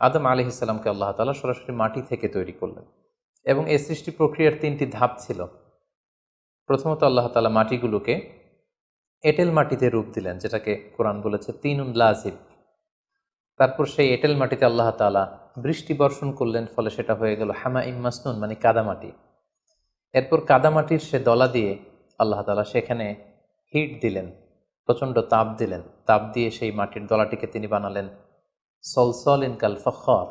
আদম আলাইহিস সালামকে আল্লাহ তাআলা সরাসরি মাটি থেকে তৈরি করলেন এবং এই সৃষ্টি প্রক্রিয়ার 3টি ধাপ ছিল। প্রথমত আল্লাহ তাআলা মাটিগুলোকে এঁটেল মাটিতে রূপ দিলেন, যেটাকে কোরআন বলেছে তিনুন লাজিব। তারপর সেই এঁটেল মাটিতে আল্লাহ তাআলা বৃষ্টি বর্ষণ করলেন, ফলে সেটা হয়ে গেল হামাইম মাসনুন, মানে কাদামাটি। এরপর কাদামাটির সে দলা দিয়ে আল্লাহ তাআলা সেখানে হিট দিলেন, প্রচণ্ড তাপ দিলেন। তাপ দিয়ে সেই মাটির দলাটিকে তিনি বানালেন সলসলিন কাল ফখর,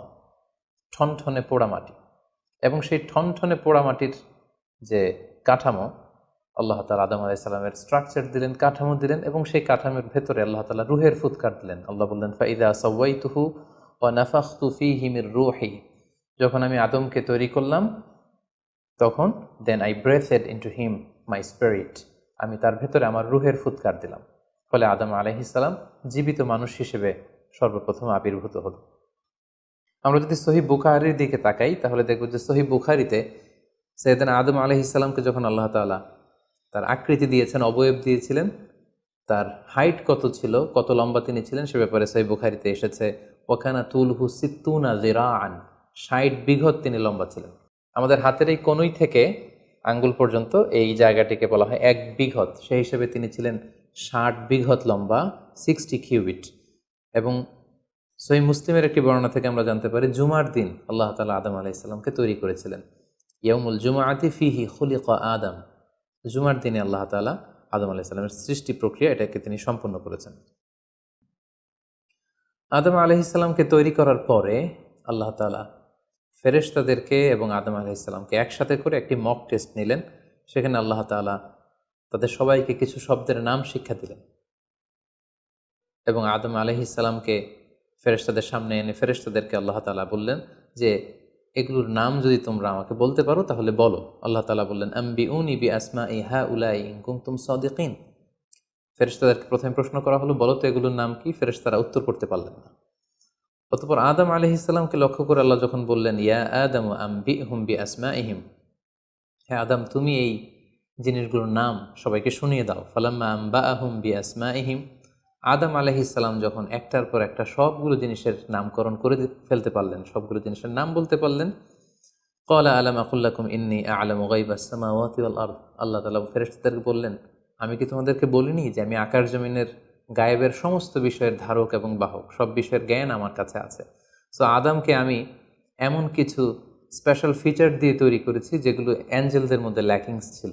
ঠনঠনে পোড়ামাটি। এবং সেই ঠনঠনে পোড়ামাটির যে কাঠামো, আল্লাহ তাআলা আদম আলাইহিস সালামের স্ট্রাকচার দিলেন, কাঠামো দিলেন, এবং সেই কাঠামোর ভেতরে আল্লাহ তাআলা রুহের ফুৎকার দিলেন। আল্লাহ বললেন ফাইদা সাওয়াইতুহু ওয়া নাফাখতু ফীহি মির রূহি, যখন আমি আদমকে তৈরি করলাম তখন then I breathed into him my spirit, আমি তার ভেতরে আমার রুহের ফুৎকার দিলাম। ফলে আদম আলাইহিস সালাম জীবিত মানুষ হিসেবে সর্বপ্রথম আবির্ভূত হল। আমরা যদি সহিহ বুখারীর দিকে তাকাই তাহলে দেখব যে সহিহ বুখারীতে সাইয়েদনা আদম আলাইহিস সালামকে যখন আল্লাহ তাআলা তার আকৃতি দিয়েছেন, অবয়ব দিয়েছিলেন, তার হাইট কত ছিল, কত লম্বা তিনি ছিলেন, সে ব্যাপারে সহিহ বুখারীতে এসেছে ওয়াকানা তুলহু সিত্তুনা যিরাআন, 60 বিঘত তিনি লম্বা ছিলেন। আমাদের হাতের এই কনুই থেকে আঙ্গুল পর্যন্ত এই জায়গাটিকে বলা হয় 1 বিঘত। সেই হিসেবে তিনি ছিলেন 60 বিঘত লম্বা, 60 কিউবিট। এবং সহিহ মুসলিমের একটি বর্ণনা থেকে আমরা জানতে পারি জুমার দিন আল্লাহ তাআলা আদম আলাইহিস সালামকে তৈরি করেছিলেন। ইয়াউমুল জুমআতি ফিহি খুলিকা আদম, জুমার দিনে আল্লাহ তাআলা আদম আলাইহিস সালামের সৃষ্টি প্রক্রিয়া এটাকে তিনি সম্পন্ন করেছেন। আদম আলাইহিস সালামকে তৈরি করার পরে আল্লাহ তাআলা ফেরেশতাদেরকে এবং আদম আলাইহিস সালামকে একসাথে করে একটি মক টেস্ট নিলেন। সেখানে আল্লাহ তাআলা তাদের সবাইকে কিছু শব্দের নাম শিক্ষা দিলেন এবং আদম আলাইহিস সালামকে ফেরেশতাদের সামনে এনে ফেরেশতাদেরকে আল্লাহ তাআলা বললেন যে এগুলোর নাম যদি তোমরা আমাকে বলতে পারো তাহলে বলো। আল্লাহ তাআলা বললেন আম্বিউনি বিআসমাই হাউলাই ইন কুনতুম সাদিকিন। ফেরেশতাদেরকে প্রথমে প্রশ্ন করা হলো, বলো তো এগুলোর নাম কি? ফেরেশতারা উত্তর করতে পারলেন না। অতঃপর আদম আলাইহিস সালামকে লক্ষ্য করে আল্লাহ যখন বললেন ইয়া আদম আম্বিহুম বিআসমাইহিম, হে আদম তুমি এই জিনিসগুলোর নাম সবাইকে শুনিয়ে দাও। ফালাম্মা আম্বাআহুম বিআসমাইহিম, আদম আলাইহিস সালাম যখন একটার পর একটা সবগুলো জিনিসের নামকরণ করে ফেলতে পারলেন, সবগুলো জিনিসের নাম বলতে পারলেন, ক্বালা আলাম আকুল লাকুম ইন্নী আ'লামু গায়বাস সামাওয়াতি ওয়াল আরদ, আল্লাহ তাআলা ফেরেশতাদেরকে বললেন আমি কি তোমাদেরকে বলিনি যে আমি আকাশ জমিনের গায়েবের সমস্ত বিষয়ের ধারক এবং বাহক, সব বিষয়ের জ্ঞান আমার কাছে আছে। সো আদমকে আমি এমন কিছু স্পেশাল ফিচার দিয়ে তৈরি করেছি যেগুলো অ্যাঞ্জেলদের মধ্যে ল্যাকিংস ছিল।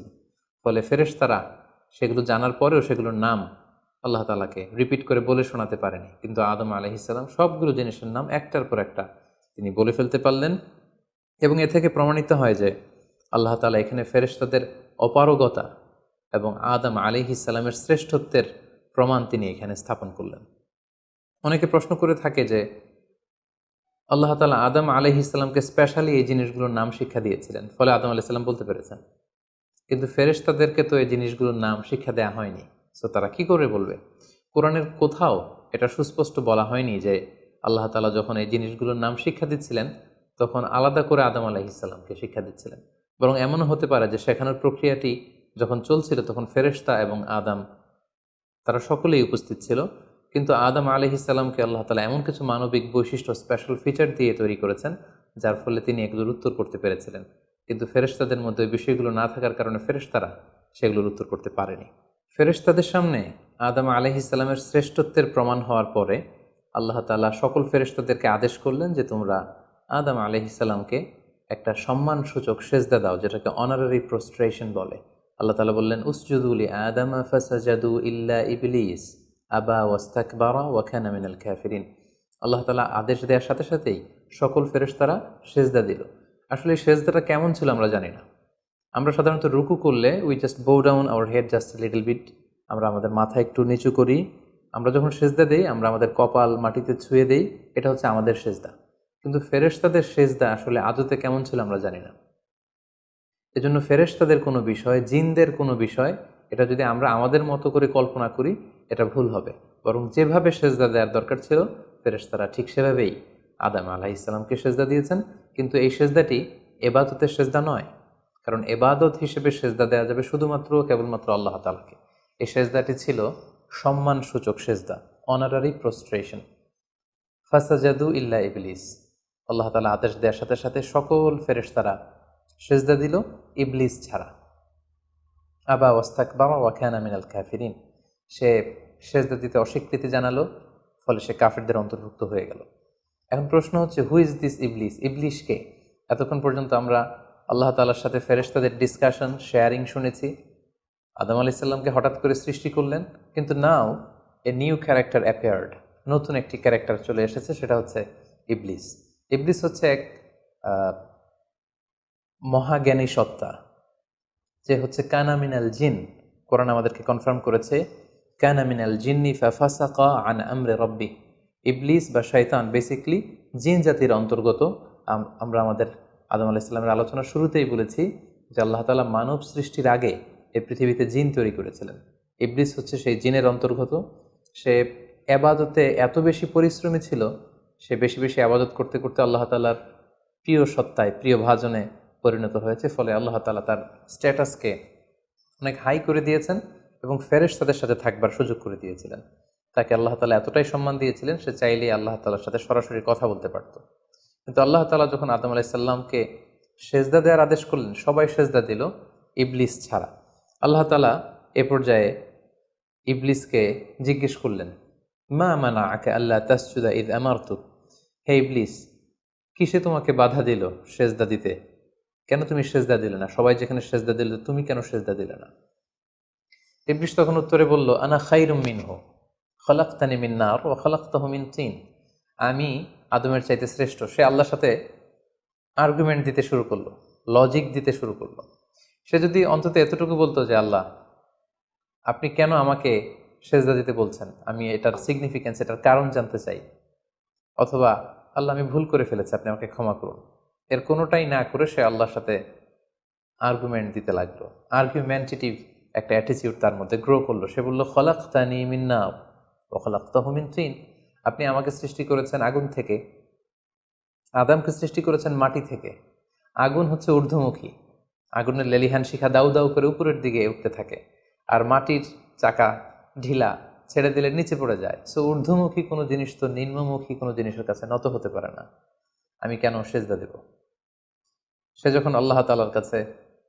ফলে ফেরেশতারা সেগুলো জানার পরেও সেগুলোর নাম আল্লাহ তাআলাকে রিপিট করে বলে শোনাতে পারেনি, কিন্তু আদম আলাইহিস সালাম সবগুলো জিনিসের নাম একটার পর একটা তিনি বলে ফেলতে পারলেন। এবং এ থেকে প্রমাণিত হয় যে আল্লাহ তাআলা এখানে ফেরেশতাদের অপারগতা এবং আদম আলাইহিস সালামের শ্রেষ্ঠত্বের প্রমাণ তিনি এখানে স্থাপন করলেন। অনেকে প্রশ্ন করে থাকে যে আল্লাহ তাআলা আদম আলাইহিস সালামকে স্পেশালি এই জিনিসগুলোর নাম শিক্ষা দিয়েছিলেন, ফলে আদম আলাইহিস সালাম বলতে পেরেছেন, কিন্তু ফেরেশতাদেরকে তো এই জিনিসগুলোর নাম শিক্ষা দেওয়া হয়নি। সো তারা কি করে বলবে? কোরআনের কোথাও এটা সুস্পষ্ট বলা হয়নি যে আল্লাহ তাআলা যখন এই জিনিসগুলোর নাম শিক্ষা দিচ্ছিলেন তখন আলাদা করে আদম আলাইহিস সালামকে শিক্ষা দিচ্ছিলেন। বরং এমনও হতে পারে যে শেখানোর প্রক্রিয়াটি যখন চলছিল তখন ফেরেশতা এবং আদম তারা সকলেই উপস্থিত ছিল, কিন্তু আদম আলাইহিস সালামকে আল্লাহ তাআলা এমন কিছু মানবিক বৈশিষ্ট্য, স্পেশাল ফিচার দিয়ে তৈরি করেছেন যার ফলে তিনি এগুলোর উত্তর করতে পেরেছিলেন। কিন্তু ফেরেশতাদের মধ্যে ওই বিষয়গুলো না থাকার কারণে ফেরেশতারা সেগুলোর উত্তর করতে পারেনি। ফেরেশতাদের সামনে আদম আলাইহিস সালামের শ্রেষ্ঠত্বের প্রমাণ হওয়ার পরে আল্লাহ তাআলা সকল ফেরেশতাদেরকে আদেশ করলেন যে তোমরা আদম আলাইহিস সালামকে একটা সম্মানসূচক সেজদা দাও, যেটাকে অনারারি প্রোস্ট্রেশন বলে। আল্লাহ তাআলা বললেন উসজুদু লি আদম ফাসাজাদু ইল্লা ইবলিস আবা ওয়াস্তাকবারা ওয়া কানা মিনাল কাফিরিন। আল্লাহ তাআলা আদেশ দেওয়ার সাথে সাথেই সকল ফেরেশতারা সেজদা দিল। আসলে এই সেজদাটা কেমন ছিল আমরা জানি না। আমরা সাধারণত রুকু করলে we just bow down our head just little bit, আমরা আমাদের মাথা একটু নিচু করি। আমরা যখন সেজদা দেই আমরা আমাদের কপাল মাটিতে ছুঁয়ে দেই, এটা হচ্ছে আমাদের সেজদা। কিন্তু ফেরেশতাদের সেজদা আসলে আদতে কেমন ছিল আমরা জানি না। এজন্য ফেরেশতাদের কোনো বিষয়, জিনদের কোনো বিষয়, এটা যদি আমরা আমাদের মতো করে কল্পনা করি এটা ভুল হবে। বরং যেভাবে সেজদা দেওয়ার দরকার ছিল ফেরেশতারা ঠিক সেভাবেই আদম আলাইহিস সালামকে সেজদা দিয়েছেন। কিন্তু এই সেজদাটি ইবাদতের সেজদা নয়, কারণ ইবাদত হিসেবে সেজদা দেওয়া যাবে শুধুমাত্র কেবলমাত্র আল্লাহ তাআলাকে। এই সেজদাটি ছিল সম্মানসূচক সেজদা, অনারারি প্রোস্ট্রেশন। ফাসাজাদু ইল্লা ইবলিস, আল্লাহ তাআলা আদেশ দেওয়ার সাথে সাথে সকল ফেরেশতারা সিজদা দিল, ইবলিস ছাড়া। আবা ওয়াস্তাকবারা ওয়া কানা মিনাল কাফিরিন, সে সিজদা দিতে অস্বীকৃতি জানালো, ফলে সে কাফিরদের অন্তর্ভুক্ত হয়ে গেল। এখন প্রশ্ন হচ্ছে, হু ইজ দিস ইবলিস? ইবলিস কে? এতক্ষণ পর্যন্ত আমরা আল্লাহ তাআলার সাথে ফেরেশতাদের ডিসকাশন, শেয়ারিং শুনেছি। আদম আলাইহিস সালামকে হঠাৎ করে সৃষ্টি করলেন, কিন্তু নাও এ নিউ ক্যারেক্টার অ্যাপিয়ার্ড, নতুন একটি ক্যারেক্টার চলে এসেছে, সেটা হচ্ছে ইবলিস। ইবলিস হচ্ছে এক মহাজ্ঞানী সত্তা, যে হচ্ছে কানা মিনাল জিন। কোরআন আমাদেরকে কনফার্ম করেছে, কানা মিনাল জিন্নি ফাফাসাকা আন আমরি রাব্বি। ইবলিস বা শয়তান বেসিকলি জিন জাতির অন্তর্গত। আমরা আমাদের আদম আলাইহিস সালামের আলোচনার শুরুতেই বলেছি যে আল্লাহ তাআলা মানব সৃষ্টির আগে এই পৃথিবীতে জিন তৈরি করেছিলেন। ইবলিস হচ্ছে সেই জিনের অন্তর্গত। সে এবাদতে এত বেশি পরিশ্রমী ছিল, সে বেশি বেশি আবাদত করতে করতে আল্লাহ তাআলার প্রিয় সত্তায়, প্রিয় ভাজনে পরিণত হয়েছে। ফলে আল্লাহ তাআলা তার স্ট্যাটাসকে অনেক হাই করে দিয়েছেন এবং ফেরেশতাদের সাথে থাকবার সুযোগ করে দিয়েছিলেন। তাকে আল্লাহ তাআলা এতটাই সম্মান দিয়েছিলেন, সে চাইলেই আল্লাহ তাআলার সাথে সরাসরি কথা বলতে পারত। কিন্তু আল্লাহ তাআলা যখন আদম আলাইহিস সালামকে সেজদা দেওয়ার আদেশ করলেন, সবাই সেজদা দিল, ইবলিস ছাড়া। আল্লাহ তাআলা এ পর্যায়ে ইবলিসকে জিজ্ঞেস করলেন, মা মানাআকা আল্লা তাসজুদা ইয আমারতুক? হে ইবলিস, কিসে তোমাকে বাধা দিল সেজদা দিতে? কেন তুমি সেজদা দিলে না? সবাই যেখানে সেজদা দিল, তুমি কেন সেজদা দিলে না? ইবলিস তখন উত্তরে বলল, আনা খায়রুম মিনহু খলাকতানি মিন নার ওয়া খলাকতাহু মিন তিন। আমি আদমের চাইতে শ্রেষ্ঠ। সে আল্লাহর সাথে আর্গুমেন্ট দিতে শুরু করলো, লজিক দিতে শুরু করলো। সে যদি অন্তত এতটুকু বলতো যে আল্লাহ, আপনি কেন আমাকে সেজদা দিতে বলছেন, আমি এটার সিগনিফিক্যান্স, এটার কারণ জানতে চাই, অথবা আল্লাহ আমি ভুল করে ফেলেছি, আপনি আমাকে ক্ষমা করুন, এর কোনোটাই না করে সে আল্লাহর সাথে আর্গুমেন্ট দিতে লাগলো। আর্গুমেন্টেটিভ একটা অ্যাটিটিউড তার মধ্যে গ্রো করলো। সে বলল, খলাকতানি মিন নার ওয়া খলাকতাহু মিন তিন। আপনি আমাকে সৃষ্টি করেছেন আগুন থেকে, আদমকে সৃষ্টি করেছেন মাটি থেকে। আগুন হচ্ছে ঊর্ধ্বমুখী, আগুনের লেলিহান শিখা দাউ দাউ করে উপরের দিকে উঠতে থাকে, আর মাটির চাকা ঢিলা, ছেড়ে দিলে নিচে পড়ে যায়। সো ঊর্ধ্বমুখী কোনো জিনিস তো নিম্নমুখী কোনো জিনিসের কাছে নত হতে পারে না, আমি কেন সেজদা দেব? সে যখন আল্লাহ তাআলার কাছে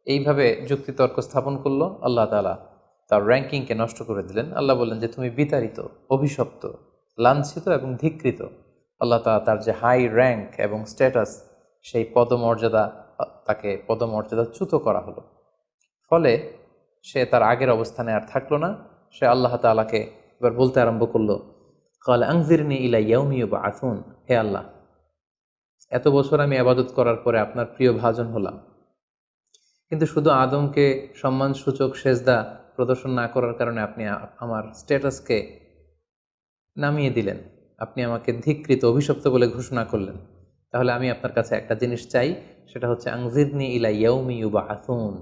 এইভাবে যুক্তিতর্ক স্থাপন করলো, আল্লাহ তাআলা তার র্যাঙ্কিংকে নষ্ট করে দিলেন। আল্লাহ বললেন যে তুমি বিতাড়িত, অভিশপ্ত, লাঞ্ছিত এবং ধিক্কৃত। আল্লাহ তাআলা তার যে হাই র্যাঙ্ক এবং স্ট্যাটাস, সেই পদমর্যাদা, তাকে পদমর্যাদাচ্যুত করা হলো। ফলে সে তার আগের অবস্থানে আর থাকলো না। সে আল্লাহ তাআলাকে এবার বলতে আরম্ভ করলো, ক্বাল আনজিরনি ইলা ইয়াউমি ইউবআসুন। হে আল্লাহ, এত বছর আমি ইবাদত করার পরে আপনার প্রিয় ভাজন হলাম, কিন্তু শুধু আদমকে সম্মানসূচক সেজদা প্রদর্শন না করার কারণে আপনি আমার স্ট্যাটাসকে নামিয়ে দিলেন, আপনি আমাকে ধিক্কৃত, অভিশপ্ত বলে ঘোষণা করলেন। তাহলে আমি আপনার কাছে একটা জিনিস চাই, সেটা হচ্ছে আনজিরনি ইলা ইয়াউমি ইউবআসুন।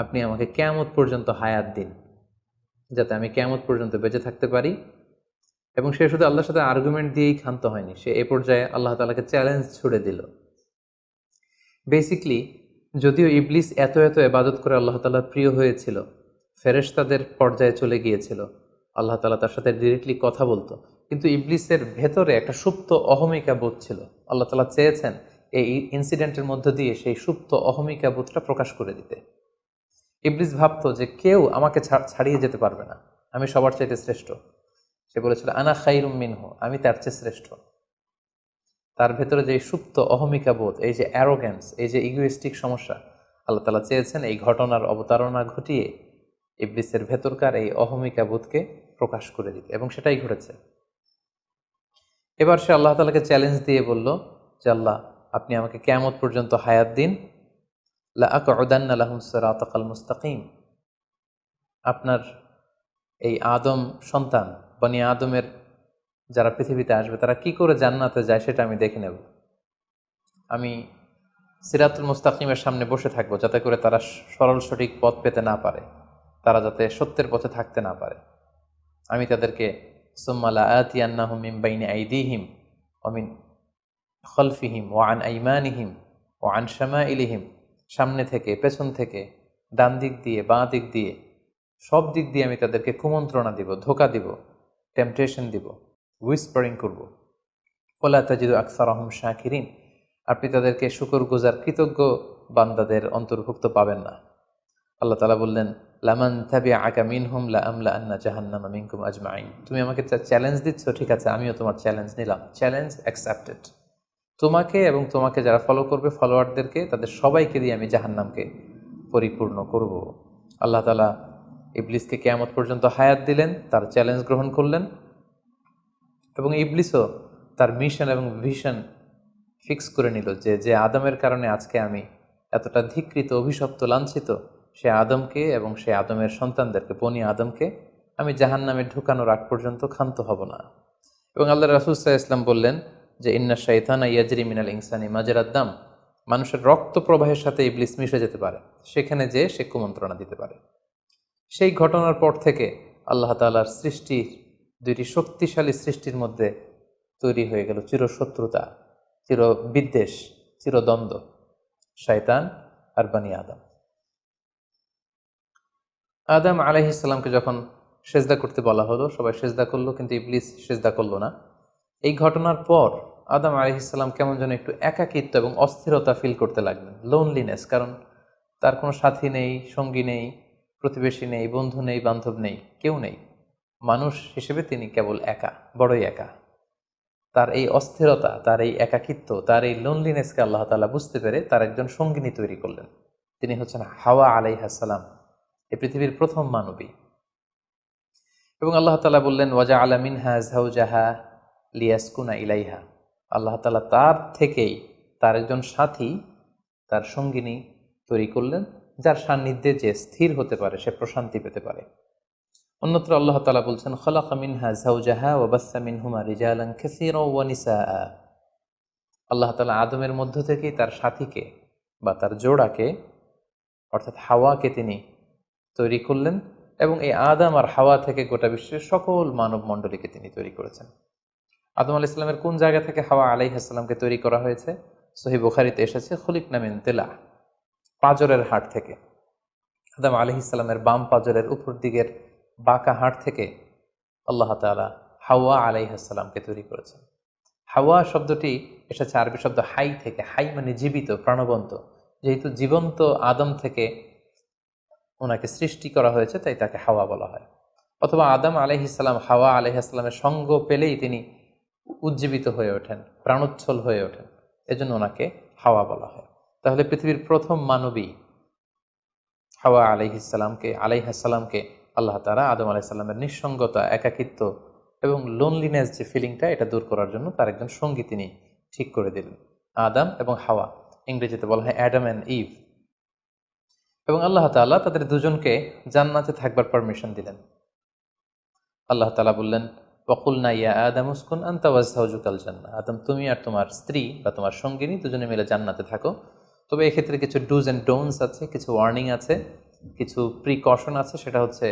আপনি আমাকে কিয়ামত পর্যন্ত হায়াত দিন, যাতে আমি কিয়ামত পর্যন্ত বেঁচে থাকতে পারি। এবং সে শুধু আল্লাহর সাথে আর্গুমেন্ট দিয়েই ক্ষান্ত হয়নি, সে এ পর্যায়ে আল্লাহ তাআলাকে চ্যালেঞ্জ ছুড়ে দিল। বেসিকলি যদিও ইবলিস এত এত ইবাদত করে আল্লাহ তাআলার প্রিয় হয়েছিল, ফেরেশতাদের পর্যায়ে চলে গিয়েছিল, আল্লাহ তাআলা তার সাথে ডিরেক্টলি কথা বলতো, কিন্তু ইবলিসের ভেতরে একটা সুপ্ত অহমিকা বোধ ছিল। আল্লাহ তাআলা চেয়েছেন এই ইনসিডেন্টের মধ্য দিয়ে সেই সুপ্ত অহমিকা বোধটা প্রকাশ করে দিতে। ইবলিস ভাবতো যে কেউ আমাকে ছাড়িয়ে যেতে পারবে না, আমি সবার চাইতে শ্রেষ্ঠ। সে বলেছিল, আনা খায়রুম মিনহু, আমি তার চেয়ে শ্রেষ্ঠ। তার ভেতরে যে সুপ্ত অহমিকা বোধ, এই যে অ্যারোগ্যান্স, এই যে ইগোইস্টিক সমস্যা, আল্লাহ তাআলা চেয়েছেন এই ঘটনার অবতারণা ঘটিয়ে ইবলিসের ভেতরকার এই অহমিকা বোধকে প্রকাশ করে দিতে, এবং সেটাই ঘটেছে। এবার সে আল্লাহ তাআলাকে চ্যালেঞ্জ দিয়ে বলল যে আল্লাহ, আপনি আমাকে কিয়ামত পর্যন্ত হায়াত দিন, লা আকউদান্না লাহুম সিরাতাকাল মুস্তাকিম। আপনার এই আদম সন্তান, বনি আদমের যারা পৃথিবীতে আসবে, তারা কি করে জান্নাতে যায় সেটা আমি দেখে নেব। আমি সিরাতুল মুস্তাকিমের সামনে বসে থাকবো, যাতে করে তারা সরল সঠিক পথ পেতে না পারে, তারা যাতে সত্যের পথে থাকতে না পারে। আমি তাদেরকে সুম্মা লাআতিয়ান্নাহুম মিন বাইনি আইদিহিম ওয়া মিন খালফিহিম ওয়া আন আইমানিহিম ওয়া আন শামাইলিহিম, সামনে থেকে, পেছন থেকে, ডান দিক দিয়ে, বাঁ দিক দিয়ে, সব দিক দিয়ে আমি তাদেরকে কুমন্ত্রণা দিব, ধোঁকা দিব, টেম্পটেশন দিব, হুইসপারিং করব। ওয়ালা তাজিদু আকসারাহুম শাকিরিন। আপনি তাদেরকে শুকরগুজার কৃতজ্ঞ বান্দাদের অন্তর্ভুক্ত পাবেন না। আল্লাহ তাআলা বললেন, লামান তাবিআকা মিনহুম লাআমলাআন্না জাহান্নামা মিনকুম আজমাইন। তুমি আমাকে চ্যালেঞ্জ দিচ্ছ, ঠিক আছে, আমিও তোমার চ্যালেঞ্জ নিলাম, চ্যালেঞ্জ অ্যাকসেপ্টেড। তোমাকে এবং তোমাকে যারা ফলো করবে, ফলোয়ারদেরকে, তাদের সবাইকে দিয়ে আমি জাহান্নামকে পরিপূর্ণ করব। আল্লাহ তাআলা ইবলিসকে কিয়ামত পর্যন্ত হায়াত দিলেন, তার চ্যালেঞ্জ গ্রহণ করলেন, এবং ইবলিসও তার মিশন এবং ভিশন ফিক্স করে নিল যে যে আদমের কারণে আজকে আমি এতটা ধিকৃত, অভিশপ্ত, লাঞ্ছিত, সে আদমকে এবং সে আদমের সন্তানদেরকে, বনি আদমকে আমি জাহান্নামে ঢুকানোর আগ পর্যন্ত ক্ষান্ত হব না। এবং আল্লাহ রাসূল সাল্লাল্লাহু আলাইহি ওয়াসাল্লাম বললেন যে ইন্না শাইতানা ইয়াজরি মিনাল ইনসানি মাজরাদ দাম। মানুষের রক্ত প্রবাহের সাথে ইবলিস মিশে যেতে পারে, সেখানে যে সে কুমন্ত্রণা দিতে পারে। সেই ঘটনার পর থেকে আল্লাহ তাআলার সৃষ্টির, দুইটি শক্তিশালী সৃষ্টির মধ্যে তৈরি হয়ে গেল চিরশত্রুতা, চিরবিদ্বেষ, চিরদ্বন্দ্ব, শয়তান আর বনি আদম। আদম আলাইহিস সালামকে যখন সেজদা করতে বলা হলো, সবাই সেজদা করলো, কিন্তু ইবলিস সেজদা করলো না। এই ঘটনার পর আদম আলাইহিস সালাম কেমন যেন একটু একাকিত্ব এবং অস্থিরতা ফিল করতে লাগলেন, লোনলিনেস। কারণ তার কোনো সাথী নেই, সঙ্গী নেই, প্রতিবেশী নেই, বন্ধু নেই, বান্ধব নেই, কেউ নেই। মানুষ হিসেবে তিনি কেবল একা, বড়ই একা। তার এই অস্থিরতা, তার এই একাকিত্ব, তার এই লোনলিনেসকে আল্লাহ তাআলা বুঝতে পেরে তার একজন সঙ্গিনী তৈরি করলেন। তিনি হচ্ছেন হাওয়া আলাইহিস সালাম, এই পৃথিবীর প্রথম মানবী। এবং আল্লাহ তাআলা বললেন, ওয়াজআলা মিনহা যাওজাহা লিয়াসকুনা ইলাইহা। আল্লাহ তাআলা তার থেকেই তার একজন সাথী, তার সঙ্গিনী তৈরি করলেন, যার সান্নিধ্যে যে স্থির হতে পারে, সে প্রশান্তি পেতে পারে। অন্যত্র আল্লাহ তাআলা বলছেন, খালাকা মিনহা যাওজাহা ওয়া বাসসা মিনহুমা রিজালান কাসীরা ওয়া নিসাআ। আল্লাহ তাআলা আদমের মধ্য থেকেই তার সাথীকে বা তার জোড়াকে, অর্থাৎ হাওয়াকে তিনি তৈরি করলেন, এবং এই আদম আর হাওয়া থেকে গোটা বিশ্বের সকল মানব মণ্ডলীকে তিনি তৈরি করেছেন। আদম আলাইহিস সালামের কোন জায়গা থেকে হাওয়া আলাইহিস সালামকে তৈরি করা হয়েছে? সহিহ বুখারীতে এসেছে, খুলিকনা মিন তিলা, পাঁজরের হাড় থেকে। আদম আলাইহিস সালামের বাম পাঁজরের উপর দিকের বাঁকা হাড় থেকে আল্লাহ তাআলা হাওয়া আলাইহিস সালামকে তৈরি করেছেন। হাওয়া শব্দটি এসেছে আরবি শব্দ হাই থেকে। হাই মানে জীবিত, প্রাণবন্ত। যেহেতু জীবন্ত আদম থেকে ওনাকে সৃষ্টি করা হয়েছে, তাই তাকে হাওয়া বলা হয়। অথবা আদম আলাইহিস সালাম হাওয়া আলাইহিস সালামের সঙ্গ পেলেই তিনি উজ্জীবিত হয়ে ওঠেন, প্রাণোচ্ছল হয়ে ওঠেন, এজন্য ওনাকে হাওয়া বলা হয়। তাহলে পৃথিবীর প্রথম মানবী হাওয়া আলাইহিস সালামকে আল্লাহ তাআলা আদম আলাইহিস সালামের নিঃসঙ্গতা, একাকিত্ব এবং লোনলিনেস যে ফিলিংটা, এটা দূর করার জন্য তার একজন সঙ্গী তিনি ঠিক করে দিলেন, আদম এবং হাওয়া। ইংরেজিতে বলা হয় অ্যাডাম অ্যান্ড ইভ। এবং আল্লাহ তাআলা তাদের দুজনকে জান্নাতে থাকবার পারমিশন দিলেন। আল্লাহ তাআলা বললেন, ওয়াকুলনা ইয়া আদম উসকুন আনতা ওয়া যাওজুকাল জান্নাহ। আদম, তুমি আর তোমার স্ত্রী বা তোমার সঙ্গিনী দুজনে মিলে জান্নাতে থাকো। তবে এক্ষেত্রে কিছু ডুজ অ্যান্ড ডোন্টস আছে, কিছু ওয়ার্নিং আছে, কিছু প্রিকশন আছে। সেটা হচ্ছে,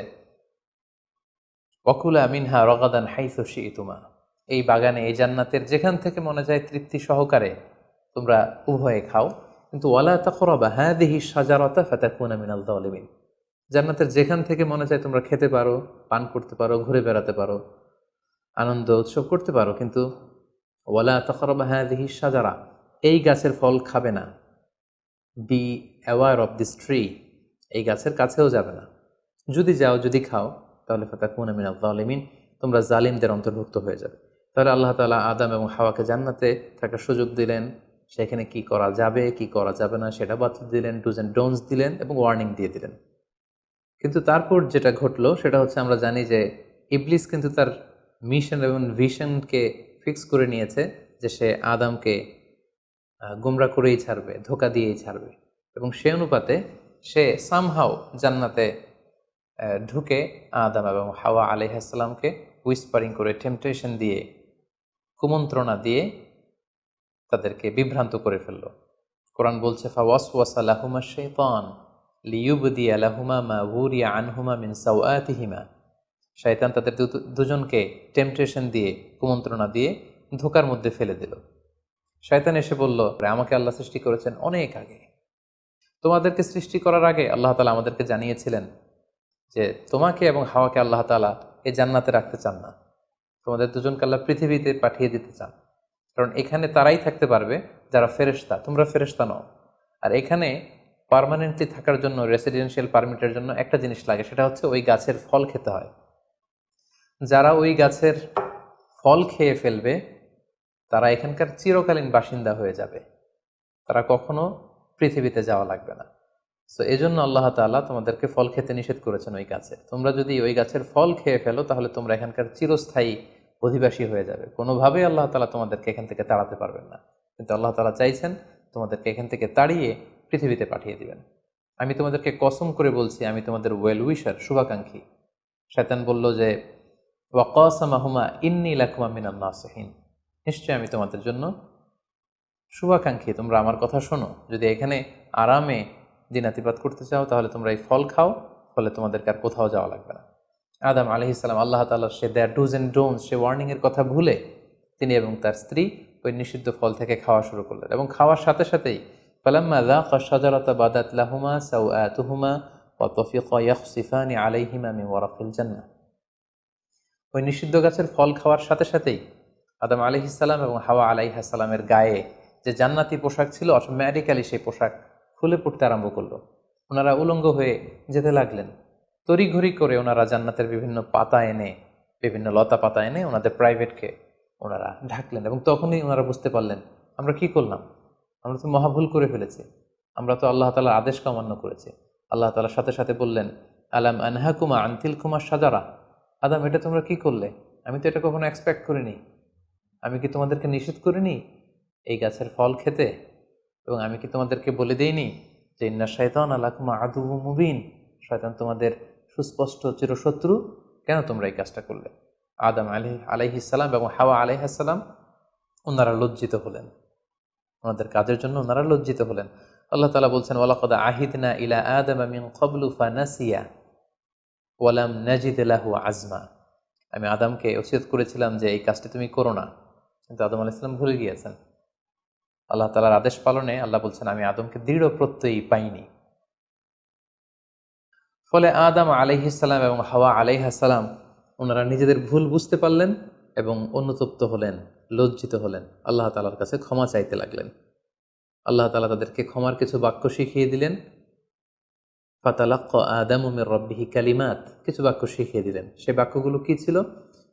ওয়াকুলা মিনহা রাগাদান হাইসু শি'তুমা। এই বাগানে, এই জান্নাতের যেখান থেকে মনে যায় তৃপ্তি সহকারে তোমরা উভয়ে খাও, কিন্তু ওয়ালা তাকরাবা হাযিহি শাজারাতা ফাতাকুনা মিনাল যালিমিন। জান্নাতের যেখান থেকে মনে চায় তোমরা খেতে পারো, পান করতে পারো, ঘুরে বেড়াতে পারো, আনন্দ উৎসব করতে পারো, কিন্তু ওয়ালা তাকরাবা হাযিহি শাজারা, এই গাছের ফল খাবে না। Be aware of this tree, এই গাছের কাছেও যাবে না। যদি যাও, যদি খাও, তাহলে ফাতাকুনা মিনাল যালিমিন, তোমরা জালিমদের অন্তর্ভুক্ত হয়ে যাবে। তাহলে আল্লাহ তাআলা আদম এবং হাওয়াকে জান্নাতে থাকার সুযোগ দিলেন, সেখানে কি করা যাবে, কি করা যাবে না সেটা বাতলে দিলেন, ডুজ অ্যান্ড ডোন্টস দিলেন এবং ওয়ার্নিং দিয়ে দিলেন। কিন্তু তারপর যেটা ঘটলো সেটা হচ্ছে, আমরা জানি যে ইবলিস কিন্তু তার মিশন এবং ভিশনকে ফিক্স করে নিয়েছে যে সে আদমকে গুমরা করেই ছাড়বে, ধোঁকা দিয়েই ছাড়বে। এবং সে অনুপাতে সে সামহাও জান্নাতে ঢুকে আদম এবং হাওয়া আলাইহিস সালামকে উইসপারিং করে, টেম্পটেশন দিয়ে, কুমন্ত্রণা দিয়ে তাদেরকে বিভ্রান্ত করে ফেলল। কোরআন বলছে, ফাওয়াসওয়াসা লাহুমা শাইতান লিইউবদিয়া লাহুমা মা উরিয়া আনহুমা মিন সাওআতিহিমা। শয়তান তাদের দুজনকে টেম্পটেশন দিয়ে, কুমন্ত্রণা দিয়ে ধোঁকার মধ্যে ফেলে দিল। শয়তান এসে বলল, আমাকে আল্লাহ সৃষ্টি করেছেন অনেক আগে, তোমাদেরকে সৃষ্টি করার আগে আল্লাহ তাআলা আমাদেরকে জানিয়েছিলেন যে তোমাকে এবং হাওয়াকে আল্লাহ তাআলা এই জান্নাতে রাখতে চান না, তোমাদের দুজনকে আল্লাহ পৃথিবীতে পাঠিয়ে দিতে চান। কারণ এখানে তারাই থাকতে পারবে যারা ফেরেশতা, তোমরা ফেরেশতা নও। আর এখানে পার্মানেন্টলি থাকার জন্য রেসিডেন্সিয়াল পারমিটের জন্য একটা জিনিস লাগে, সেটা হচ্ছে ওই গাছের ফল খেতে হয়। যারা ওই গাছের ফল খেয়ে ফেলবে তারা এখানকার চিরকালীন বাসিন্দা হয়ে যাবে, তারা কখনো পৃথিবীতে যাওয়া লাগবে না। সো এই জন্য আল্লাহ তাআলা তোমাদেরকে ফল খেতে নিষেধ করেছেন ওই গাছে। তোমরা যদি ওই গাছের ফল খেয়ে ফেলো তাহলে তোমরা এখানকার চিরস্থায়ী অধিবাসী হয়ে যাবে। কোনোভাবেই আল্লাহ তাআলা তোমাদেরকে এখান থেকে তাড়াতে পারবেন না, কিন্তু আল্লাহ তাআলা চাইছেন তোমাদেরকে এখান থেকে তাড়িয়ে পৃথিবীতে পাঠিয়ে দিবেন। আমি তোমাদেরকে কসম করে বলছি, আমি তোমাদের ওয়েল উইশার, শুভাকাঙ্ক্ষী। শয়তান বলল যে ওয়াকাসামাহুমা ইন্নী লাকুমা মিনান নাসিহিন, নিশ্চয় আমি তোমাদের জন্য শুভাকাঙ্ক্ষী, তোমরা আমার কথা শোনো। যদি এখানে আরামে দিনাতিপাত করতে চাও তাহলে তোমরা এই ফল খাও, ফলে তোমাদেরকে আর কোথাও যাওয়া লাগবে না। আদম আলাইহিস সালাম আল্লাহ তাআলার সে দেয়ার ডুজ অ্যান্ড ডোন্টস, সে ওয়ার্নিংয়ের কথা ভুলে তিনি এবং তার স্ত্রী ওই নিষিদ্ধ ফল থেকে খাওয়া শুরু করলেন। এবং খাওয়ার সাথে সাথেই ফালাম্মা যাকা শাজারাতা বাদাত লাহুমা সাওআতুহুমা ওয়া তাফিকা ইয়াখসিফানি আলাইহিমা মিন ওয়ারাকিল জান্নাহ। ওই নিষিদ্ধ গাছের ফল খাওয়ার সাথে সাথেই আদম আলাইহিস সালাম এবং হাওয়া আলাইহিস সালামের গায়ে যে জান্নাতি পোশাক ছিল অটোমেটিক্যালি সেই পোশাক খুলে পড়তে আরম্ভ করলো। ওনারা উলঙ্গ হয়ে যেতে লাগলেন। তড়িঘড়ি করে ওনারা জান্নাতের বিভিন্ন পাতা এনে, বিভিন্ন লতা পাতা এনে ওনাদের প্রাইভেটকে ওনারা ঢাকলেন। এবং তখনই ওনারা বুঝতে পারলেন আমরা কি করলাম, আমরা তো মহাভুল করে ফেলেছি, আমরা তো আল্লাহ তাআলার আদেশকে অমান্য করেছি। আল্লাহ তাআলার সাথে সাথে বললেন আলাম আনহাকুমা আন তিলকুমা শাজারা, আদম এটা তোমরা কি করলে, আমি তো এটা কখনো এক্সপেক্ট করিনি, আমি কি তোমাদেরকে নিষেধ করিনি এই গাছের ফল খেতে, এবং আমি কি তোমাদেরকে বলে দেইনি যে ইন্না শাইতান লাকুমা আদুউম মুবিন, শয়তান তোমাদের সুস্পষ্ট চিরশত্রু, কেন তোমরা এই কাজটা করলে? আদম আলাইহিস সালাম এবং হাওয়া আলাইহিস সালাম ওনারা লজ্জিত হলেন, ওনাদের কাজের জন্য ওনারা লজ্জিত হলেন। আল্লাহ তাআলা বলছেন ওয়ালাকাদ আহিদনা ইলা আদামা মিন ক্বাবলু ফানাসিয়া ওয়ালাম নাজিদ লাহু আজমা, আমি আদমকে ওসিয়ত করেছিলাম যে এই কাজটি তুমি করো না, কিন্তু আদম আলাইহিস সালাম ভুলে গিয়েছেন। আল্লাহ তাআলার আদেশ পালনে আল্লাহ বলছেন আমি আদমকে দৃঢ় প্রত্যয়ী পাইনি। ফলে আদম আলাইহিস সালাম এবং হাওয়া আলাইহিস সালাম ওনারা নিজেদের ভুল বুঝতে পারলেন এবং অনুতপ্ত হলেন, লজ্জিত হলেন, আল্লাহ তাআলার কাছে ক্ষমা চাইতে লাগলেন। আল্লাহ তাআলা তাদেরকে ক্ষমার কিছু বাক্য শিখিয়ে দিলেন। ফাতালাক্কা আদামু মির রাব্বিহি কালিমাত, কিছু বাক্য শিখিয়ে দিলেন। সেই বাক্যগুলো কি ছিল?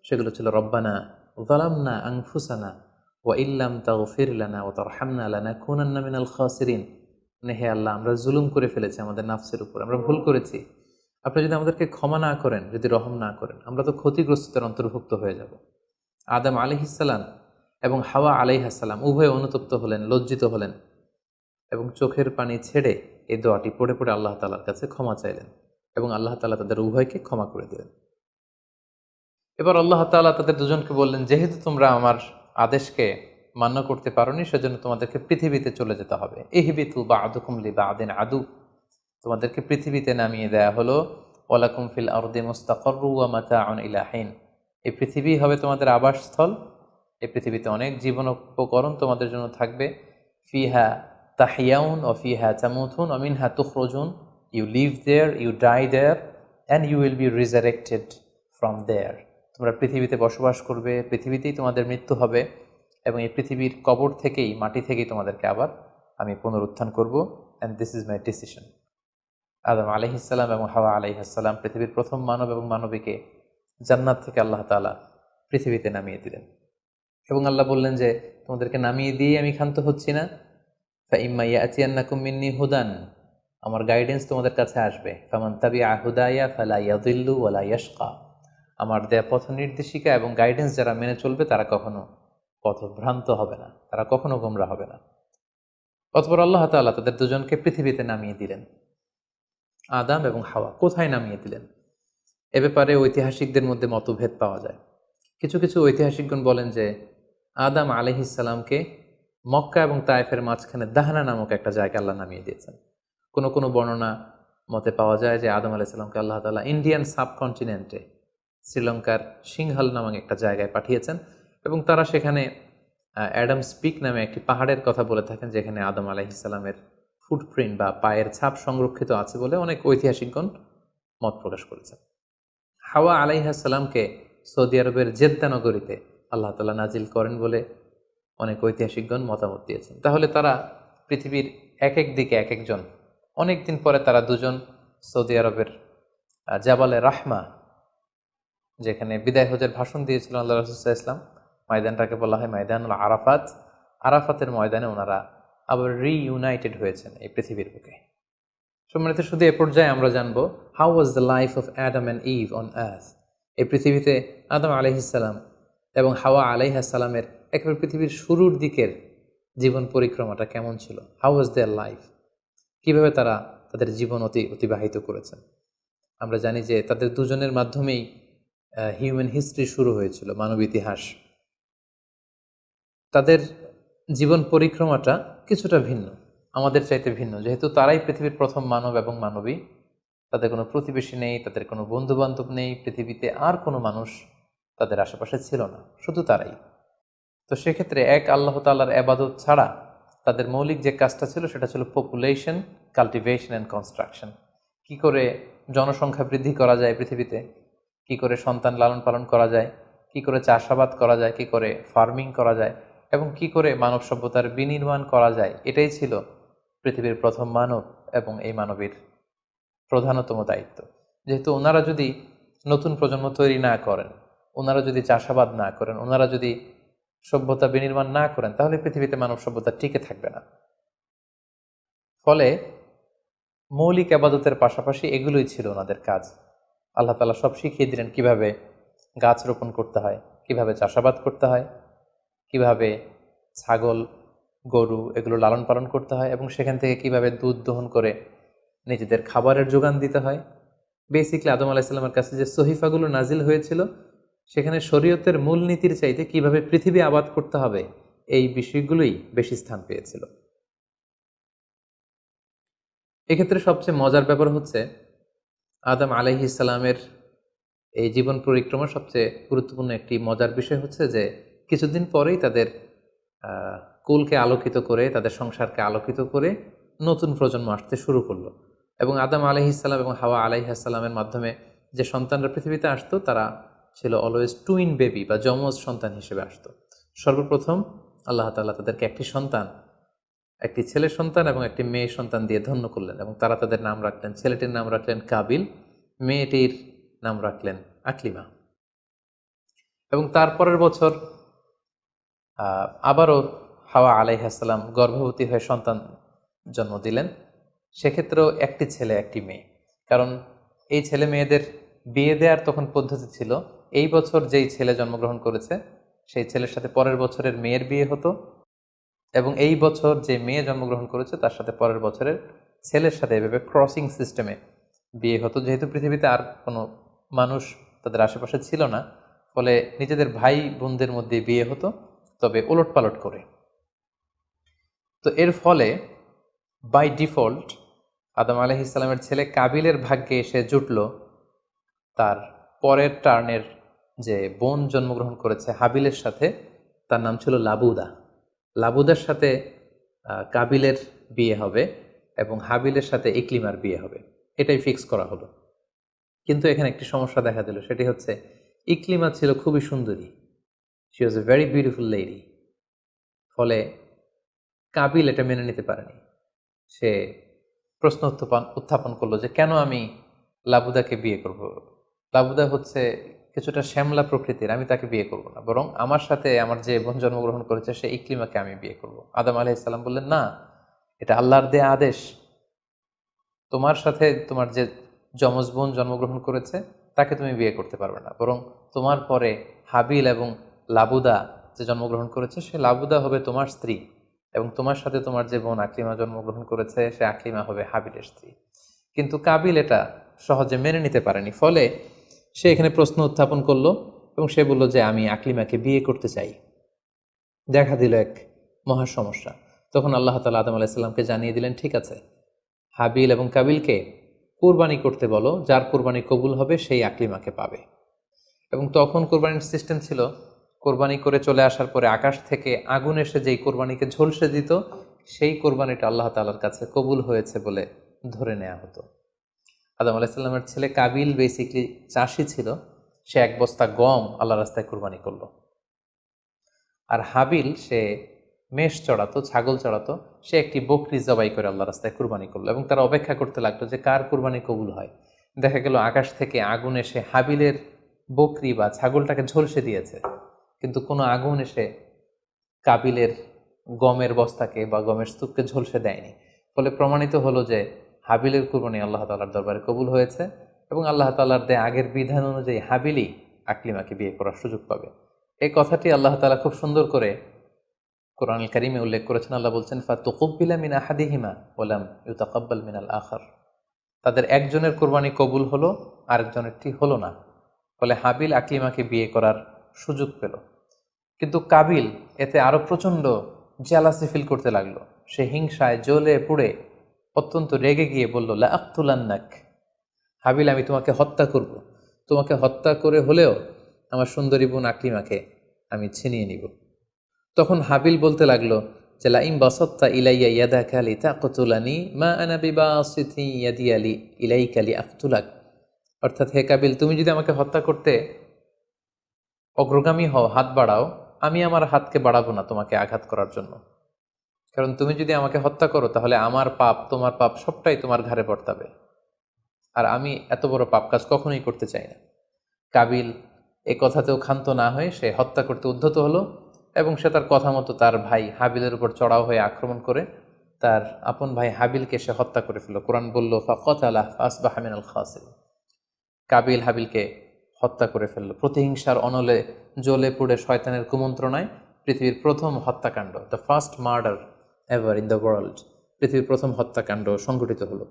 সেগুলো ছিল রব্বানা যালামনা আনফুসানা ওয়া ইল্লাম তাগফির লানা ওয়া তারহামনা লানাকুনান্না মিনাল খাসিরিন, মানে হে আল্লাহ আমরা জুলুম করে ফেলেছি আমাদের নাফসের উপর, আমরা ভুল করেছি, আপনি যদি আমাদেরকে ক্ষমা না করেন, যদি রহম না করেন, আমরা তো ক্ষতিগ্রস্তদের অন্তর্ভুক্ত হয়ে যাব। আদম আলাইহিস সালাম এবং হাওয়া আলাইহিস সালাম উভয়ে অনুতপ্ত হলেন, লজ্জিত হলেন এবং চোখের পানি ছেড়ে এই দোয়াটি পড়ে পড়ে আল্লাহ তাআলার কাছে ক্ষমা চাইলেন এবং আল্লাহ তাআলা তাদের উভয়কে ক্ষমা করে দিলেন। এবার আল্লাহ তাআলা তাদের দুজনকে বললেন যেহেতু তোমরা আমার আদেশকে মান্য করতে পারোনি, সেজন্য তোমাদেরকে পৃথিবীতে চলে যেতে হবে। ইহবিতু বা'দুকুম লিবা'দিন আদু, তোমাদেরকে পৃথিবীতে নামিয়ে দেয়া হলো। ওয়ালাকুম ফিল আরদি মুস্তাকাররু ওয়া মাতাউন ইলা হিন, এই পৃথিবী হবে তোমাদের আবাসস্থল, এই পৃথিবীতে অনেক জীবন উপকরণ তোমাদের জন্য থাকবে। ফিহা তাহিয়াউন ও ফিহা তামুতুন ও মিনহা তুখরুজুন, you live there, you die there and you will be resurrected from there. তোমরা পৃথিবীতে বসবাস করবে, পৃথিবীতেই তোমাদের মৃত্যু হবে এবং এই পৃথিবীর কবর থেকেই, মাটি থেকেই তোমাদেরকে আবার আমি পুনরুত্থান করব। And this is my decision. Adam আলাইহিস সালাম এবং হাওয়া আলাইহিস সালাম পৃথিবীর প্রথম মানব এবং মানবীকে জান্নাত থেকে আল্লাহ তাআলা পৃথিবীতে নামিয়ে দিলেন এবং আল্লাহ বললেন যে তোমাদেরকে নামিয়ে দিয়ে আমি ক্ষান্ত হচ্ছি না। ফাইম্মা ইয়াতিয়ান্নাকুম মিন্নি হুদান, আমার গাইডেন্স তোমাদের কাছে আসবে। ফামান তাবিআ হুদায়া ফালা ইয়াযিল্লু ওয়ালা ইয়াশকা, আমার দেয়া পথ নির্দেশিকা এবং গাইডেন্স যারা মেনে চলবে তারা কখনো পথভ্রান্ত হবে না, তারা কখনো গোমরা হবে না। অতঃপর আল্লাহ তাআলা তাদের দুজনকে পৃথিবীতে নামিয়ে দিলেন। আদম এবং হাওয়া কোথায় নামিয়ে দিলেন এ ব্যাপারে ঐতিহাসিকদের মধ্যে মতভেদ পাওয়া যায়। কিছু কিছু ঐতিহাসিকগণ বলেন যে আদম আলাইহিস সালামকে মক্কা এবং তায়েফের মাঝখানে দাহনা নামক একটা জায়গায় আল্লাহ নামিয়ে দিয়েছেন। কোনো কোনো বর্ণনা মতে পাওয়া যায় যে আদম আলাইহিস সালামকে আল্লাহ তাআলা ইন্ডিয়ান সাবকন্টিনেন্টে শ্রীলঙ্কার সিংহাল নামক একটা জায়গায় পাঠিয়েছেন এবং তারা সেখানে অ্যাডামস পিক নামে একটি পাহাড়ের কথা বলে থাকেন, যেখানে আদম আলাইহিস সালামের ফুটপ্রিন্ট বা পায়ের ছাপ সংরক্ষিত আছে বলে অনেক ঐতিহাসিকগণ মত প্রকাশ করেছেন। হাওয়া আলাইহিস সালামকে সৌদি আরবের জেদ্দা নগরীতে আল্লাহ তাআলা নাজিল করেন বলে অনেক ঐতিহাসিকগণ মতামত দিয়েছেন। তাহলে তারা পৃথিবীর এক এক দিকে এক একজন, অনেক দিন পরে তারা দুজন সৌদি আরবের জাবালে রাহমা, যেখানে বিদায় হজের ভাষণ দিয়েছিল আল্লাহ রাসূল সাল্লাল্লাহু আলাইহি ওয়াসাল্লাম, ময়দানটাকে বলা হয় ময়দানুল আরাফাত, আরাফাতের ময়দানে ওনারা আবার রিইউনাইটেড হয়েছেন এই পৃথিবীর বুকে। সম্মানিত, শুধু এ পর্যায়ে আমরা জানবো how was the life of Adam and Eve on earth. এই পৃথিবীতে আদম আলাইহিসসালাম এবং হাওয়া আলাইহিসসালামের একেবারে পৃথিবীর শুরুর দিকের জীবন পরিক্রমাটা কেমন ছিল। হাউ ওয়াজ দেয়ার লাইফ, কীভাবে তারা তাদের জীবন অতিবাহিত করেছেন। আমরা জানি যে তাদের দুজনের মাধ্যমেই হিউম্যান হিস্ট্রি শুরু হয়েছিল, মানব ইতিহাস। তাদের জীবন পরিক্রমাটা কিছুটা ভিন্ন, আমাদের চাইতে ভিন্ন, যেহেতু তারাই পৃথিবীর প্রথম মানব এবং মানবী। তাদের কোনো প্রতিবেশী নেই, তাদের কোনো বন্ধুবান্ধব নেই, পৃথিবীতে আর কোনো মানুষ তাদের আশেপাশে ছিল না, শুধু তারাই। তো সেক্ষেত্রে এক আল্লাহ তাআলার ইবাদত ছাড়া তাদের মৌলিক যে কাজটা ছিল সেটা ছিল পপুলেশন, কাল্টিভেশন অ্যান্ড কনস্ট্রাকশন। কি করে জনসংখ্যা বৃদ্ধি করা যায় পৃথিবীতে, কি করে সন্তান লালন পালন করা যায়, কি করে চাষাবাদ করা যায়, কি করে ফার্মিং করা যায়, এবং কি করে মানব সভ্যতার বিনির্মাণ করা যায়, এটাই ছিল পৃথিবীর প্রথম মানব এবং এই মানবীর প্রধানতম দায়িত্ব। যেহেতু ওনারা যদি নতুন প্রজন্ম তৈরি না করেন, ওনারা যদি চাষাবাদ না করেন, ওনারা যদি সভ্যতা বিনির্মাণ না করেন, তাহলে পৃথিবীতে মানব সভ্যতা টিকে থাকবে না। ফলে মৌলিক আবাদতের পাশাপাশি এগুলোই ছিল ওনাদের কাজ। আল্লাহ তাআলা সব শিখিয়ে দিলেন কিভাবে গাছ রোপণ করতে হয়, কিভাবে চাষাবাদ করতে হয়, কিভাবে ছাগল গরু এগুলো লালন পালন করতে হয়, এবং সেখান থেকে কিভাবে দুধ দহন করে নিজেদের খাবারের যোগান দিতে হয়। বেসিকলি আদম আলাইহিস সালামের কাছে যে সহিফাগুলো নাজিল হয়েছিল, সেখানে শরীয়তের মূলনীতির চাইতে কিভাবে পৃথিবী আবাদ করতে হবে এই বিষয়গুলোই বেশি স্থান পেয়েছিল। এক্ষেত্রে সবচেয়ে মজার ব্যাপার হচ্ছে আদম আলাইহিস সালামের এই জীবন পরিক্রমার সবচেয়ে গুরুত্বপূর্ণ একটি মজার বিষয় হচ্ছে যে কিছুদিন পরেই তাদের কুলকে আলোকিত করে, তাদের সংসারকে আলোকিত করে নতুন প্রজন্ম আসতে শুরু করলো। এবং আদম আলাইহিসসালাম এবং হাওয়া আলাইহিসসালামের মাধ্যমে যে সন্তানরা পৃথিবীতে আসতো তারা ছিল অলওয়েজ টুইন বেবি বা যমজ সন্তান হিসেবে আসতো। সর্বপ্রথম আল্লাহ তাআলা তাদেরকে একটি সন্তান, একটি ছেলে সন্তান এবং একটি মেয়ে সন্তান দিয়ে ধন্য করলেন, এবং তারা তাদের নাম রাখলেন, ছেলেটির নাম রাখলেন কাবিল, মেয়েটির নাম রাখলেন আকলিমা। এবং তারপরের বছর আবারও হাওয়া আলাইহিসসালাম গর্ভবতী হয়ে সন্তান জন্ম দিলেন। সেক্ষেত্রেও একটি ছেলে একটি মেয়ে, কারণ এই ছেলে মেয়েদের বিয়ে দেওয়ার তখন পদ্ধতি ছিল এই বছর যেই ছেলে জন্মগ্রহণ করেছে সেই ছেলের সাথে পরের বছরের মেয়ের বিয়ে হতো, এবং এই বছর যে মেয়ে জন্মগ্রহণ করেছে তার সাথে পরের বছরের ছেলের সাথে এভাবে ক্রসিং সিস্টেমে বিয়ে হতো। যেহেতু পৃথিবীতে আর কোনো মানুষ তাদের আশেপাশে ছিল না, ফলে নিজেদের ভাই বোনদের মধ্যে বিয়ে হতো, তবে ওলটপালট করে। তো এর ফলে বাই ডিফল্ট আদম আলাইহিসসালামের ছেলে কাবিলের ভাগ্যে এসে জুটল তার পরের টার্নের যে বোন জন্মগ্রহণ করেছে হাবিলের সাথে, তার নাম ছিল লাবুদা। লাবুদার সাথে কাবিলের বিয়ে হবে এবং হাবিলের সাথে ইকলিমার বিয়ে হবে, এটাই ফিক্স করা হলো। কিন্তু এখানে একটি সমস্যা দেখা দিল, সেটি হচ্ছে ইকলিমা ছিল খুবই সুন্দরী, she was a very beautiful lady. ফলে কাবিল এটা মেনে নিতে পারেনি। সে প্রশ্ন উত্থাপন করলো যে কেন আমি লাবুদাকে বিয়ে করব? লাবুদা হচ্ছে কিছুটা শ্যামলা প্রকৃতির, আমি তাকে বিয়ে করব না, বরং আমার সাথে আমার যে বোন জন্মগ্রহণ করেছে সে ইকলিমাকে আমি বিয়ে করব। আদম আলাইহিসসালাম বললেন, না, এটা আল্লাহর দেয়া আদেশ। তোমার সাথে তোমার যে যমজ বোন জন্মগ্রহণ করেছে তাকে তুমি বিয়ে করতে পারবে না, বরং তোমার পরে হাবিল এবং লাবুদা যে জন্মগ্রহণ করেছে সে লাবুদা হবে তোমার স্ত্রী, এবং তোমার সাথে তোমার যে বোন আকলিমা জন্মগ্রহণ করেছে সে আকলিমা হবে হাবিলের স্ত্রী। কিন্তু কাবিল এটা সহজে মেনে নিতে পারেনি, ফলে সে এখানে প্রশ্ন উত্থাপন করলো এবং সে বলল যে আমি আকলিমাকে বিয়ে করতে চাই। দেখা দিল এক মহা সমস্যা। তখন আল্লাহ তাআলা আদম আলাইহিস সালামকে জানিয়ে দিলেন, ঠিক আছে, হাবিল এবং কাবিলকে কোরবানি করতে বলো, যার কোরবানি কবুল হবে সেই আকলিমাকে পাবে। এবং তখন কোরবানির সিস্টেম ছিল কোরবানি করে চলে আসার পরে আকাশ থেকে আগুন এসে যেই কোরবানিকে ঝলসে দিত সেই কোরবানিটা আল্লাহ তাআলার কাছে কবুল হয়েছে বলে ধরে নেওয়া হতো। আদম আলাইহিস সালামের ছেলে কাবিল বেসিকলি চাষি ছিল, সে এক বস্তা গম আল্লাহ রাস্তায় কোরবানি করলো। আর হাবিল সে মেষ চড়াতো, ছাগল চড়াতো, সে একটি বকরি জবাই করে আল্লাহ রাস্তায় কুরবানি করলো এবং তারা অপেক্ষা করতে লাগলো যে কার কুরবানি কবুল হয়। দেখা গেল আকাশ থেকে আগুন এসে হাবিলের বকরি বা ছাগলটাকে ঝলসে দিয়েছে, কিন্তু কোনো আগুন এসে কাবিলের গমের বস্তাকে বা গমের স্তূপকে ঝলসে দেয়নি। ফলে প্রমাণিত হলো যে হাবিলের কুরবানি আল্লাহ তাআলার দরবারে কবুল হয়েছে এবং আল্লাহ তাআলার দেয়া আগের বিধান অনুযায়ী হাবিলই আকলিমাকে বিয়ে করার সুযোগ পাবে। এই কথাটি আল্লাহ তাআলা খুব সুন্দর করে কোরআনুল কারীমে উল্লেখ করেছেন। আল্লাহ বলছেন, ফাতুকুব্বিলা মিন আহাদিহিমা ওয়ালাম ইউতাকাব্বাল মিনাল আখার। তাদের একজনের কোরবানি কবুল হলো, আরেকজনেরটি হলো না। ফলে হাবিল আকলিমাকে বিয়ে করার সুযোগ পেল। কিন্তু কাবিল এতে আরো প্রচণ্ড জেলাসি ফিল করতে লাগলো। সে হিংসায় জ্বলে পুড়ে অত্যন্ত রেগে গিয়ে বলল, লা আক্তুলান্নাক, হাবিল আমি তোমাকে হত্যা করব, তোমাকে হত্যা করে হলেও আমার সুন্দরী বোন আকলিমাকে আমি ছিনিয়ে নিব। তখন হাবিল বলতে লাগলো যে, লাইম বাসাত্তা ইলাইয়া ইয়াদাকা লিতাকতুলানি মা আনা বিবাসিতি ইয়াদি আলি ইলাইকা লিআকতুলাক। অর্থাৎ, হে কাবিল, তুমি যদি আমাকে হত্যা করতে অগ্রগামী হও, হাত বাড়াও, আমি আমার হাতকে বাড়াবো না তোমাকে আঘাত করার জন্য। কারণ তুমি যদি আমাকে হত্যা করো তাহলে আমার পাপ, তোমার পাপ সবটাই তোমার ঘাড়ে বর্তাবে, আর আমি এত বড় পাপ কাজ কখনোই করতে চাই না। কাবিল এ কথাতেও ক্ষান্ত না হয়ে সে হত্যা করতে উদ্ধত হলো এবং সে তার কথা মতো তার ভাই হাবিলের উপর চড়াও হয়ে আক্রমণ করে তার আপন ভাই হাবিলকে সে হত্যা করে ফেলল। কোরআন বলল, ফাকাতালাহ ফাসবাহা মিনাল খাসিরিন। কাবিল হাবিলকে হত্যা করে ফেলল। প্রতিহিংসার অনলে জ্বলে পুড়ে শয়তানের কুমন্ত্রণায় পৃথিবীর প্রথম হত্যাকাণ্ড, the first murder ever in the world, পৃথিবীর প্রথম হত্যাকাণ্ড সংঘটিত হলো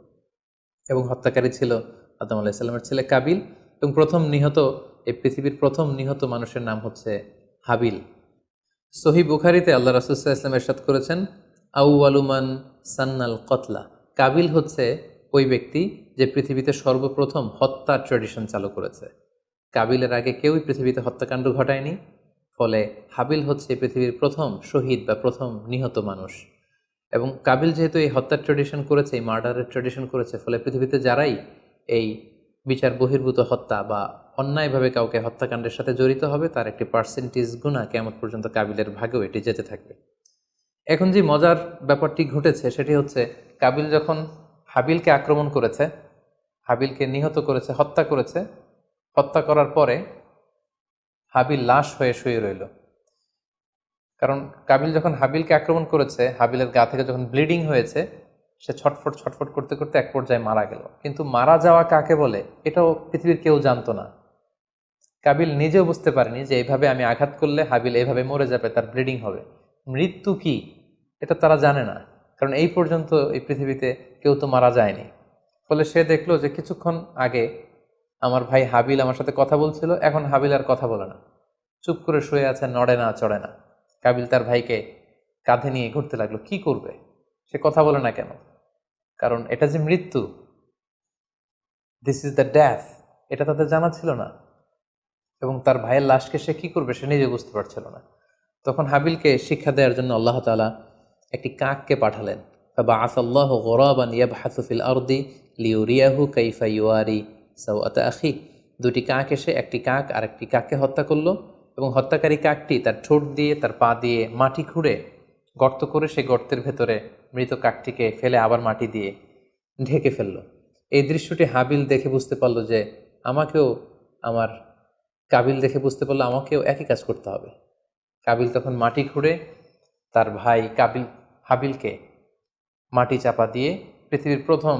এবং হত্যাকারী ছিল আদম আলাইহিস সালামের ছেলে কাবিল এবং এই পৃথিবীর প্রথম নিহত মানুষের নাম হচ্ছে হাবিল। সহিহ বুখারীতে আল্লাহ রাসূল সাল্লাল্লাহু আলাইহি ওয়াসাল্লাম ইরশাদ করেছেন, আউয়ালু মান সান্নাল কতলা। কাবিল হচ্ছে ওই ব্যক্তি যে পৃথিবীতে সর্বপ্রথম হত্যার ট্র্যাডিশন চালু করেছে। কাবিলের আগে কেউই পৃথিবীতে হত্যাকাণ্ড ঘটায়নি। ফলে হাবিল হচ্ছে পৃথিবীর প্রথম শহীদ বা প্রথম নিহত মানুষ। এবং কাবিল যেহেতু এই হত্যার ট্র্যাডিশন করেছে, এই মার্ডারের ট্র্যাডিশন করেছে, ফলে পৃথিবীতে যারাই এই বিচার বহির্ভূত হত্যা বা অন্যায়ভাবে কাউকে হত্যাকাণ্ডের সাথে জড়িত হবে তার একটি পার্সেন্টেজ গুণা কিয়ামত পর্যন্ত কাবিলের ভাগেও এটি যেতে থাকবে। এখন যে মজার ব্যাপারটি ঘটেছে সেটি হচ্ছে, কাবিল যখন হাবিলকে আক্রমণ করেছে, হাবিলকে নিহত করেছে, হত্যা করেছে, হত্যা করার পরে হাবিল লাশ হয়ে শুয়ে রইল। কারণ কাবিল যখন হাবিলকে আক্রমণ করেছে, হাবিলের গা থেকে যখন ব্লিডিং হয়েছে, সে ছটফট ছটফট করতে করতে এক পর্যায়ে মারা গেল। কিন্তু মারা যাওয়া কাকে বলে এটাও পৃথিবীর কেউ জানতো না। কাবিল নিজেও বুঝতে পারেনি যে এইভাবে আমি আঘাত করলে হাবিল এইভাবে মরে যাবে, তার ব্লিডিং হবে। মৃত্যু কি এটা তারা জানে না, কারণ এই পর্যন্ত এই পৃথিবীতে কেউ তো মারা যায়নি। ফলে সে দেখলো যে কিছুক্ষণ আগে আমার ভাই হাবিল আমার সাথে কথা বলছিল, এখন হাবিল আর কথা বলে না, চুপ করে শুয়ে আছে, নড়ে না চড়ে না। কাবিল তার ভাইকে কাঁধে নিয়ে ঘুরতে লাগলো। কি করবে? সে কথা বলে না কেন? কারণ এটা যে মৃত্যু, দিস ইজ দ্য ডেথ, এটা তাদের জানা ছিল না। এবং তার ভাইয়ের লাশকে সে কি করবে সে নিজে বুঝতে পারছিল না। তখন হাবিলকে শিক্ষা দেওয়ার জন্য আল্লাহ তাআলা একটি কাককে পাঠালেন। ফাবাআসাল্লাহু গুরাবান ইয়াবহাসু ফিল আরদি লিউরিয়াহু কাইফা ইউয়ারি সাওআতা আখি। দুটি কাক এসে একটি কাক আর একটি কাককে হত্যা করলো এবং হত্যাকারী কাকটি তার ঠোঁট দিয়ে তার পা দিয়ে মাটি খুঁড়ে গর্ত করে সেই গর্তের ভেতরে মৃত কাকটিকে ফেলে আবার মাটি দিয়ে ঢেকে ফেলল। এই দৃশ্যটি হাবিল দেখে বুঝতে পারলো যে আমার কাবিল দেখে বুঝতে পারলো আমাকেও একই কাজ করতে হবে। কাবিল তখন মাটি খুঁড়ে তার ভাই হাবিলকে মাটি চাপা দিয়ে পৃথিবীর প্রথম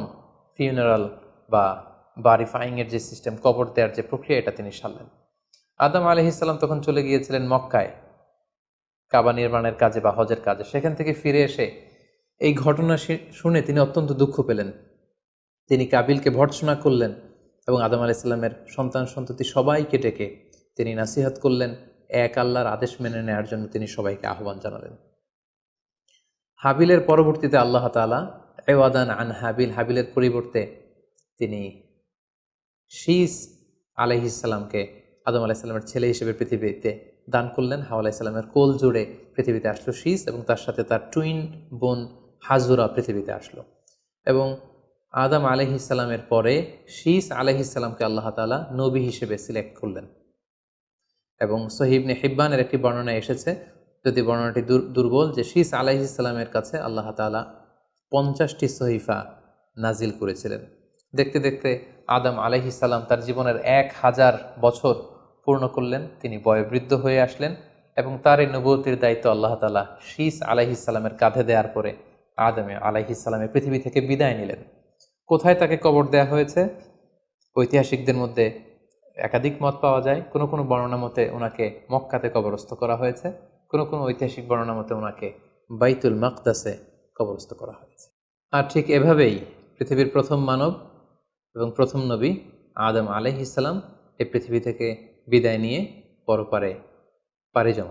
ফিউনারাল বা বারিফাইংয়ের যে সিস্টেম, কবর দেওয়ার যে প্রক্রিয়া, এটা তিনি সারলেন। আদম আলাইহিস সালাম তখন চলে গিয়েছিলেন মক্কায় কাবা নির্মাণের কাজে বা হজের কাজে। সেখান থেকে ফিরে এসে এই ঘটনা শুনে তিনি অত্যন্ত দুঃখ পেলেন। তিনি কাবিলকে ভর্ৎসনা করলেন এবং আদম আলাইহিস সালামের সন্তান সন্ততি সবাইকে ডেকে তিনি নাসিহত করলেন, এক আল্লাহর আদেশ মেনে নেওয়ার জন্য তিনি সবাইকে আহ্বান জানালেন। হাবিলের পরবর্তীতে আল্লাহ তাআলা এওয়াদান আন হাবিলের পরিবর্তে তিনি শীস আলাইহিস সালামকে আদম আলাইহিস সালামের ছেলে হিসেবে পৃথিবীতে দান করলেন। হাওয়া আলাইহিস সালামের কোল জুড়ে পৃথিবীতে আসলো শীস এবং তার সাথে তার টুইন বোন হাজুরা পৃথিবীতে আসলো। এবং আদম আলাইহিস সালামের পরে শীস আলাইহিস সালামকে আল্লাহ তাআলা নবী হিসেবে সিলেক্ট করলেন। এবং সহিহ ইবনে হিব্বানের একটি বর্ণনায় এসেছে, যদি বর্ণনাটি দুর্বল, যে শীস আলাইহিসসালামের কাছে আল্লাহ তাআলা 50টি সহিফা নাজিল করেছিলেন। দেখতে দেখতে আদম আলাইহিসসালাম তার জীবনের 1000 বছর পূর্ণ করলেন, তিনি বয়োবৃদ্ধ হয়ে আসলেন এবং তার এই নবুয়তির দায়িত্ব আল্লাহ তাআলা শীস আলাইহিসসালামের কাঁধে দেওয়ার পরে আদমে আলাইহিসসালামের পৃথিবী থেকে বিদায় নিলেন। কোথায় তাকে কবর দেওয়া হয়েছে? ঐতিহাসিকদের মধ্যে একাধিক মত পাওয়া যায়। কোনো কোনো বর্ণনা মতে ওনাকে মক্কাতে কবরস্থ করা হয়েছে, কোনো কোনো ঐতিহাসিক বর্ণনা মতে ওনাকে বাইতুল মাকদাসে কবরস্থ করা হয়েছে। আর ঠিক এভাবেই পৃথিবীর প্রথম মানব এবং প্রথম নবী আদম আলাইহিসসালাম এই পৃথিবী থেকে বিদায় নিয়ে পরপারে পাড়ি জমান।